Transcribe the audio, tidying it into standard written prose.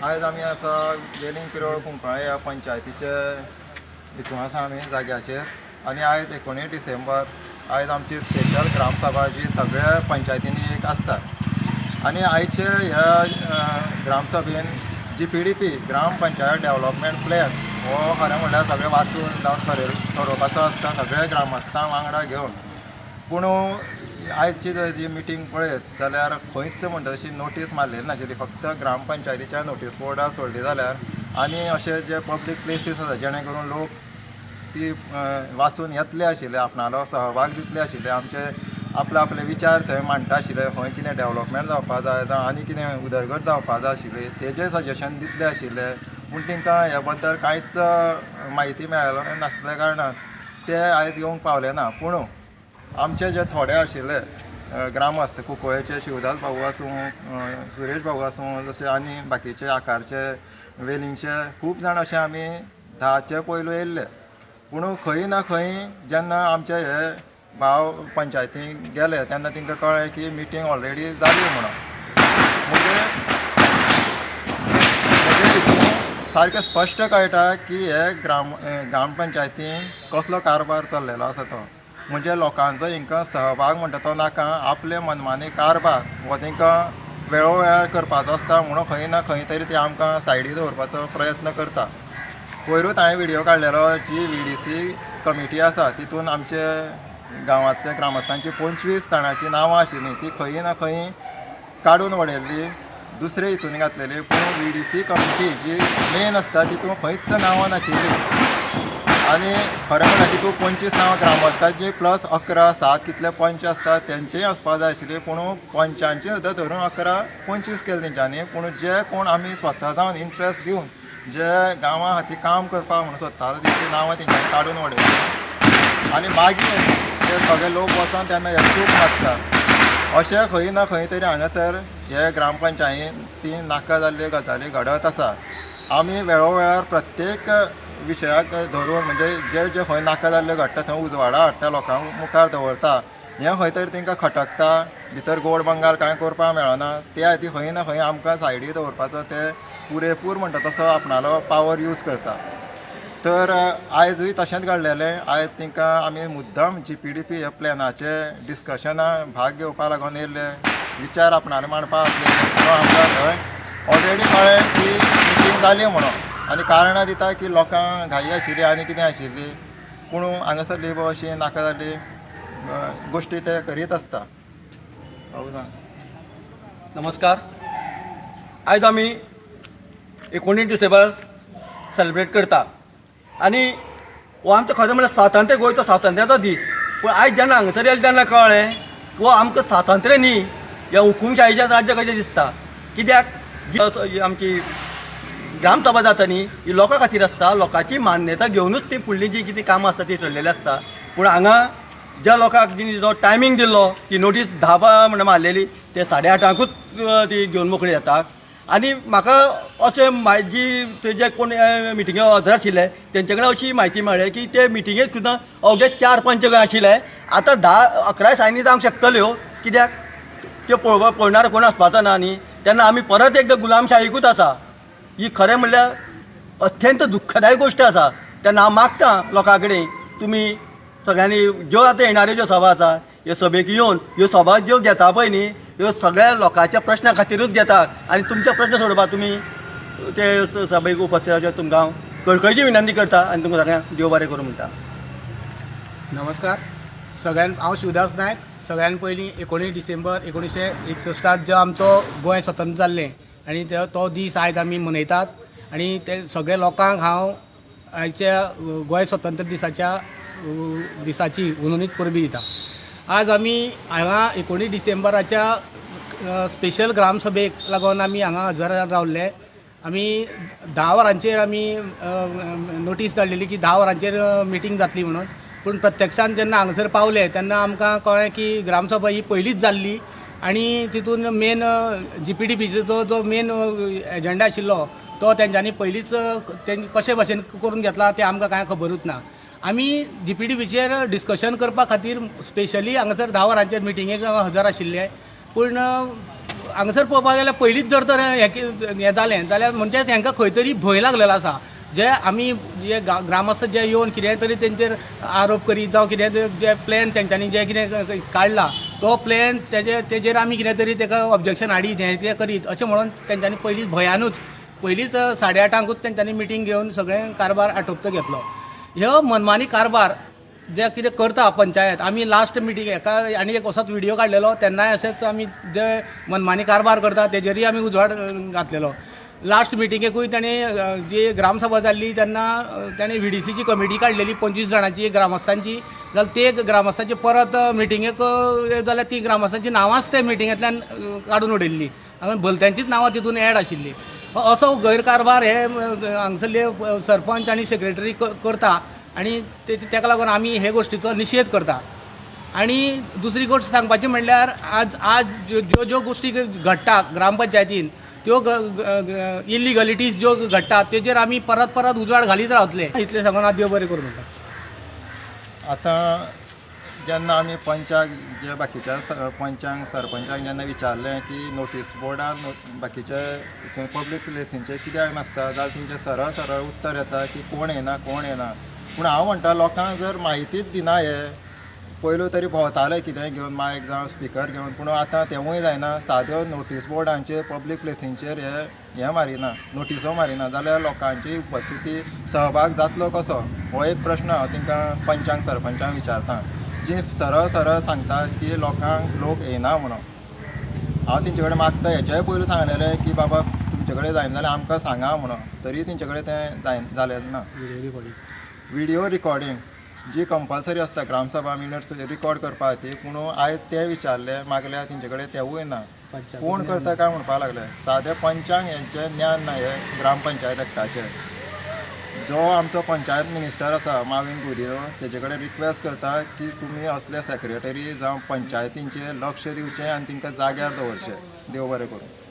आयज आमी आसा वेलिंग पिरोळ कुंकळे ह्या पंचायतीचे हितून आसा आमी जाग्याचेर आनी आयज 19 डिसेंबर आयज आमची स्पेशल ग्रामसभा जी सगळ्या पंचायतींनी एक आसता आनी आयचे ह्या ग्रामसभेन GPDP ग्राम पंचायत डेव्हलपमेंट प्लॅन हो खरें म्हणल्यार सगळें वाचून जावन ठरोवपाचो आसता सगळ्या ग्रामस्थांक वांगडा घेवन पूण आयची जर जी मिटींग पळयत जाल्यार खंयच म्हणटा तशी नोटीस मारलेली नाशिल्ली फक्त ग्रामपंचायतीच्या नोटीस बोर्डार सोडली जाल्यार आनी अशे जे पब्लीक प्लेसीस आसा जेणे करून लोक ती वाचून येतले आशिल्ले आपणालो सहभाग दितले आशिल्ले आमचे आपले विचार थंय मांडटा आशिल्ले खंय कितें डेव्हलपमेंट जावपा जाय जावं आनी कितें उदरगत जावपा जाय आशिल्ली तेजें सजेशन दितले आशिल्ले पूण तांकां ह्या बद्दल कांयच म्हायती मेळ्ळो नासल्या कारणान ते आयज येवंक पावले ना पूण आमचे जे थोडे आशिल्ले ग्रामस्थ कुंकळेचे शिवदास भाऊ आसूं सुरेश भाऊ आसूं जशे आनी बाकीचे आकारचे वेलिंगचे खूब जाण अशे आमी 10चे पयलू येयल्ले पूण खंय ना खंय जेन्ना आमचे हे भाव पंचायतीक गेले तेन्ना तांकां कळ्ळें की मिटींग ऑलरेडी जाली म्हणून म्हणजे तितून सारकें स्पश्ट कळटा की हे ग्रामपंचायतीन कसलो कारबार चल्लेलो आसा तो म्हणजे लोकांचो हिंकां सहभाग म्हणटा तो नाका आपले मनमानी कारबार हो तांकां वेळोवेळार करपाचो आसता म्हणून खंय ना खंय तरी ते आमकां सायडी दवरपाचो प्रयत्न करता पयरूच हांवें व्हिडियो काडलेलो जी VDC कमिटी आसा तितून आमचे गांवांतल्या ग्रामस्थांची 25 जाणांची नांवां आशिल्लीं ती खंय ना खंय काडून उडयल्ली दुसरे हितून घातलेली पूण VDC कमिटी जी मेन आसता तितून खंयच नांवां नाशिल्लीं आनी खरें म्हणल्यार तितून 25 नांवां ग्रामस्थांची प्लस 11 7 कितले पंच आसता तेंचेय आसपा जाय आशिल्ली पूण पंचांची सुद्दां धरून 11 25 केले तेंच्यांनी पूण जे कोण आमी स्वता जावन इंट्रस्ट दिवन जे गांवां खातीर काम करपाक म्हणून सोदताले तेंची नांवां तेंच्यांनी काडून उडयलीं आनी मागीर ते सगळे लोक वचोन तेन्ना हे चूक मागतात अशें खंय ना खंय तरी हांगासर हे ग्रामपंचायती नाका जाल्ल्यो गजाली घडत आसा आमी वेळोवेळार प्रत्येक विशयाक धरून म्हणजे जे जे खंय नाका जाल्ले घडटा थंय उजवाडा हाडटा लोकांक मुखार दवरता हें खंय तरी तांकां खटकता भितर गोड बंगाल कांय करपाक मेळना ते खातीर खंय ना खंय आमकां सायडी दवरपाचो ते पुरेपूर म्हणटा तसो आपणालो पावर यूज करता तर आयजूय तशेंच घडलेलें आयज तांकां आमी मुद्दम GPDP ह्या प्लॅनाचे डिस्कशना भाग घेवपा लागून येयल्ले विचार आपणाले मांडपाक आसले आमकां थंय ऑलरेडी कळ्ळें की मिटींग जाली म्हणून आनी कारणां दिता की लोकांक घाई आशिल्ली आनी कितें आशिल्ली पूण हांगासरली अशी नाका जाल्ली गोश्टी ते करीत आसता नमस्कार आयज आमी 19 डिसेंबर सेलिब्रेट करता आनी हो आमचो खरें म्हळ्यार स्वातंत्र्य गोंयचो स्वातंत्र्याचो दीस पूण आयज जेन्ना हांगासर येले तेन्ना कळ्ळें हो आमकां स्वातंत्र्य न्ही ह्या हुकुमशाहीचें राज्य कशें दिसता कित्याक जी आमची ग्रामसभा जाता न्ही ही लोकां खातीर आसता लोकांची मान्यता घेवनूच ती फुडलीं जी कितें कामां आसता ती ठरलेली आसता पूण हांगा ज्या लोकांक जो टायमींग दिल्लो ती नोटीस 10 म्हणून मारलेली ते 8:30कूच ती घेवन मोकळी येतात आनी म्हाका अशें जी ते जे कोण मिटिंगे हजर आशिल्ले तेंचे कडेन अशी म्हायती मेळ्ळी की ते मिटिंगेक सुद्दां अवघे 4 पंच आशिल्ले आतां 10-11 दिसांनी जावंक शकतल्यो कित्याक त्यो पळोवणार कोण आसपाचो ना न्ही तेन्ना आमी परत एकदां गुलामशाहीकूच आसा ही खरें म्हणल्यार अत्यंत दुख्खदायक गोश्ट आसा तेन्ना हांव मागतां लोकां कडेन तुमी सगळ्यांनी ज्यो आतां येणाऱ्यो ज्यो सभा आसा ह्यो सभेक येवन ह्यो सभा ज्यो घेता पळय न्ही ह्यो सगळ्या लोकांच्या प्रश्ना खातीरूच घेतात आनी तुमचे प्रश्न सोडोवपाक तुमी ते सभेक उपस्थित रावचे तुमकां हांव कळकळीची विनंती करता आनी तुमकां सगळ्यांक देव बरें करूं म्हणटा नमस्कार सगळ्यांक हांव शिवदास नायक सगळ्यान पयलीं 19 डिसेंबर 1961 जो आमचो गोंय स्वतंत्र जाल्लें आनी तो दीस आयज आमी मनयतात आनी ते सगळे लोकांक हांव आयच्या गोंय स्वतंत्र दिसाची उलोवणीक परबी दिता आज आमी हांगा 19 डिसेंबराच्या स्पेशल ग्रामसभेक लागून आमी हांगा हजर रावल्ले आमी 10 वरांचेर आमी नोटीस धाडलेली की 10 वरांचेर मिटींग जातली म्हणून पूण प्रत्यक्षान जेन्ना हांगासर पावले तेन्ना आमकां कळ्ळें की ग्रामसभा ही पयलींच जाल्ली आनी तितून मेन GPDPचो जो मेन एजेंडा आशिल्लो तो तेंच्यांनी पयलींच तेंनी कशे भाशेन करून घेतला तें आमकां कांय खबरूच ना आमी GPDPचेर डिस्कशन करपा खातीर स्पेशली हांगासर 10 वरांचेर मिटिंगेक हजर आशिल्ले पूण हांगासर पळोवपाक गेल्यार पयलींच जर तर हें जालें जाल्यार म्हणजे तांकां खंय तरी भंय लागलेलो आसा जे आमी जे ग्रामस्थ जे येवन कितें तरी तेंचेर आरोप करीत जावं कितें जे प्लॅन तेंच्यांनी जे कितें काडला तो प्लॅन तेजेर आमी कितें तरी ताका ऑब्जेक्शन हाडीत हें कितें करीत अशें म्हणून तेंच्यांनी पयलींच भंयानूच पयलींच 8:30 तेंच्यांनी मिटींग घेवन सगळें कारबार आटोपतो घेतलो ह्यो मनमानी कारबार जे कितें करता पंचायत आमी लास्ट मिटींग एका आनी एक असोच व्हिडिओ काडलेलो तेन्नाय अशेंच आमी जे मनमानी कारबार करता तेजेरूय आमी उजवाड घातलेलो लास्ट मिटिंगेकूय ताणी जी ग्रामसभा जाल्ली तेन्ना ताणें VDCची कमिटी काडलेली 25 जाणांची ग्रामस्थांची जाल्यार ते ग्रामस्थांची परत मिटिंगेक जाल्यार ती ग्रामस्थांची नांवांच ते मिटिंगेंतल्यान काडून उडयल्ली हांगा भलत्यांचीच नांवां तितून एड आशिल्ली असो गैरकारबार हे हांगसरले सरपंच आनी सेक्रेटरी करता आनी तेका लागून आमी हे गोश्टीचो निशेध करता आनी दुसरी गोश्ट सांगपाची म्हणल्यार आज ज्यो गोश्टी घडटा ग्रामपंचायतीन त्यो इलिगलिटीज ज्यो घडटात तेजेर आमी परत उजवाड घालीत रावतले इतलें सांगून हांव देव बरें करूं म्हणटा आतां जेन्ना आमी पंचाक जे बाकीच्या पंचांक सरपंचाक जेन्ना विचारलें की नोटीस बोर्डार बाकीचे पब्लीक प्लेसींचे कित्याक नासता जाल्यार तेंचे सरळ उत्तर येता की कोण येना पूण हांव म्हणटा लोकांक जर म्हायतीच दिना हे पयलू तरी भोंवताले कितेंय घेवन मायक जावं स्पिकर घेवन पूण आतां तेवूय जायना साद्यो नोटीस बोर्डांचेर पब्लीक प्लेसींचेर हे मारिना नोटिसो मारिना जाल्यार लोकांची उपस्थिती सहभाग जातलो कसो हो एक प्रश्न हांव तांकां पंचांक सरपंचांक विचारता जी सरळ सांगता की लोक येना म्हणून हांव तेंचे कडेन मागता हेच्याय पयलू सांगलेलें की बाबा तुमचे कडेन जायना जाल्यार आमकां सांगा म्हणून तरी तेंचे कडेन तें जालेलें ना व्हिडिओ रिकॉर्डींग जी कंपल्सरी आसता ग्रामसभा मिनट्स रिकॉर्ड करपा खातीर पूण आयज ते विचारले मागल्या तेंचे कडेन तेवूय ना कोण करता काय म्हणपा लागले सादे पंचांक हेंचें ज्ञान ना हे ग्रामपंचायत एक्टाचें जो आमचो पंचायत मिनिस्टर आसा माविन गुदिनो तेजे कडेन रिक्वेस्ट करता की तुमी असले सेक्रेटरी जावं पंचायतींचें लक्ष दिवचें आनी तांकां जाग्यार दवरचें देव बरें करूं